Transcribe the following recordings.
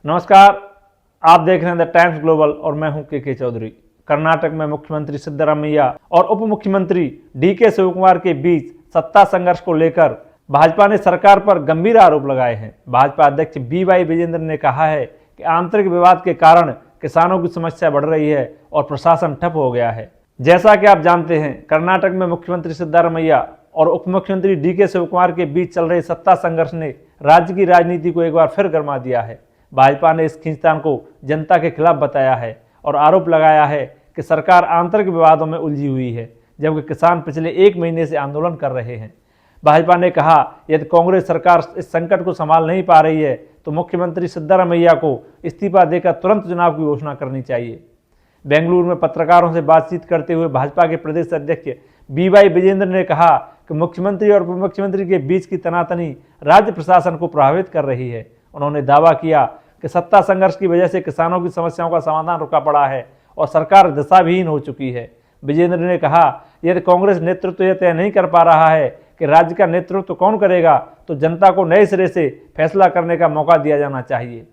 नमस्कार, आप देख रहे हैं द टाइम्स ग्लोबल और मैं हूं के चौधरी। कर्नाटक में मुख्यमंत्री सिद्धरामैया और उप मुख्यमंत्री डीके शिवकुमार के बीच सत्ता संघर्ष को लेकर भाजपा ने सरकार पर गंभीर आरोप लगाए हैं। भाजपा अध्यक्ष बी.वाई. विजेंद्र ने कहा है कि आंतरिक विवाद के कारण किसानों की समस्या बढ़ रही है और प्रशासन ठप हो गया है। जैसा कि आप जानते हैं, कर्नाटक में मुख्यमंत्री सिद्धरामैया और उप मुख्यमंत्री डीके शिवकुमार के बीच चल रहे सत्ता संघर्ष ने राज्य की राजनीति को एक बार फिर गरमा दिया है। भाजपा ने इस खींचतान को जनता के खिलाफ बताया है और आरोप लगाया है कि सरकार आंतरिक विवादों में उलझी हुई है, जबकि किसान पिछले 1 महीने से आंदोलन कर रहे हैं। भाजपा ने कहा, यदि कांग्रेस सरकार इस संकट को संभाल नहीं पा रही है तो मुख्यमंत्री सिद्धरामैया को इस्तीफा देकर तुरंत चुनाव की घोषणा करनी चाहिए। बेंगलुरु में पत्रकारों से बातचीत करते हुए भाजपा के प्रदेश अध्यक्ष बी.वाई. विजेंद्र ने कहा कि मुख्यमंत्री और उप मुख्यमंत्री के बीच की तनातनी राज्य प्रशासन को प्रभावित कर रही है। उन्होंने दावा किया कि सत्ता संघर्ष की वजह से किसानों की समस्याओं का समाधान रुका पड़ा है और सरकार दिशाविहीन हो चुकी है। विजेंद्र ने कहा, यदि कांग्रेस नेतृत्व यह तय नहीं कर पा रहा है कि राज्य का नेतृत्व कौन करेगा तो जनता को नए सिरे से फैसला करने का मौका दिया जाना चाहिए।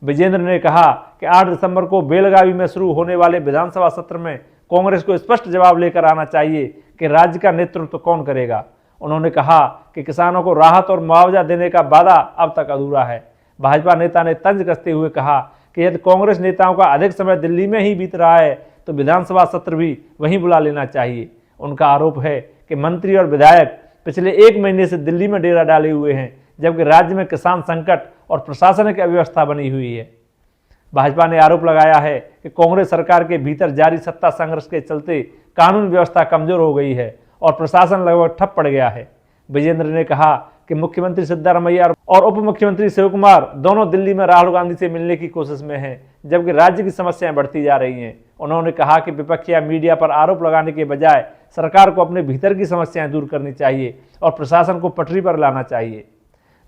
विजेंद्र ने कहा कि 8 दिसंबर को बेलगावी में शुरू होने वाले विधानसभा सत्र में कांग्रेस को स्पष्ट जवाब लेकर आना चाहिए कि राज्य का नेतृत्व कौन करेगा। उन्होंने कहा कि किसानों को राहत और मुआवजा देने का वादा अब तक अधूरा है। भाजपा नेता ने तंज कसते हुए कहा कि यदि कांग्रेस नेताओं का अधिक समय दिल्ली में ही बीत रहा है तो विधानसभा सत्र भी वहीं बुला लेना चाहिए। उनका आरोप है कि मंत्री और विधायक पिछले 1 महीने से दिल्ली में डेरा डाले हुए हैं, जबकि राज्य में किसान संकट और प्रशासनिक अव्यवस्था बनी हुई है। भाजपा ने आरोप लगाया है कि कांग्रेस सरकार के भीतर जारी सत्ता संघर्ष के चलते कानून व्यवस्था कमजोर हो गई है और प्रशासन लगभग ठप पड़ गया है। विजेंद्र ने कहा कि मुख्यमंत्री सिद्धरामैया और उप मुख्यमंत्री शिवकुमार दोनों दिल्ली में राहुल गांधी से मिलने की कोशिश में हैं, जबकि राज्य की समस्याएं बढ़ती जा रही हैं। उन्होंने कहा कि विपक्ष या मीडिया पर आरोप लगाने के बजाय सरकार को अपने भीतर की समस्याएं दूर करनी चाहिए और प्रशासन को पटरी पर लाना चाहिए।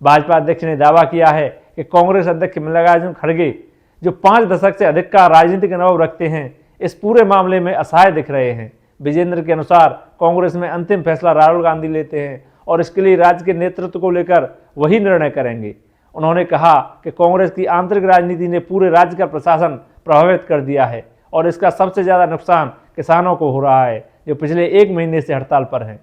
भाजपा अध्यक्ष ने दावा किया है कि कांग्रेस अध्यक्ष मल्लिकार्जुन खड़गे, जो 5 दशक से अधिक का राजनीतिक अनुभव रखते हैं, इस पूरे मामले में असहाय दिख रहे हैं। विजेंद्र के अनुसार कांग्रेस में अंतिम फैसला राहुल गांधी लेते हैं और इसके लिए राज्य के नेतृत्व को लेकर वही निर्णय करेंगे। उन्होंने कहा कि कांग्रेस की आंतरिक राजनीति ने पूरे राज्य का प्रशासन प्रभावित कर दिया है और इसका सबसे ज़्यादा नुकसान किसानों को हो रहा है, जो पिछले 1 महीने से हड़ताल पर हैं।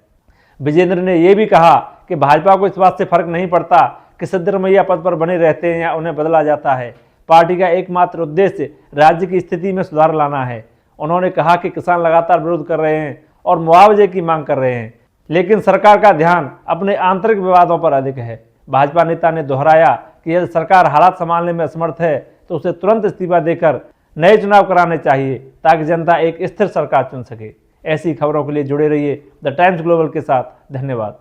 विजेंद्र ने यह भी कहा कि भाजपा को इस बात से फर्क नहीं पड़ता कि सिद्धरामैया पद पर बने रहते हैं या उन्हें बदला जाता है। पार्टी का एकमात्र उद्देश्य राज्य की स्थिति में सुधार लाना है। उन्होंने कहा कि किसान लगातार विरोध कर रहे हैं और मुआवजे की मांग कर रहे हैं, लेकिन सरकार का ध्यान अपने आंतरिक विवादों पर अधिक है। भाजपा नेता ने दोहराया कि यदि सरकार हालात संभालने में असमर्थ है तो उसे तुरंत इस्तीफा देकर नए चुनाव कराने चाहिए ताकि जनता एक स्थिर सरकार चुन सके। ऐसी खबरों के लिए जुड़े रहिए द टाइम्स ग्लोबल के साथ। धन्यवाद।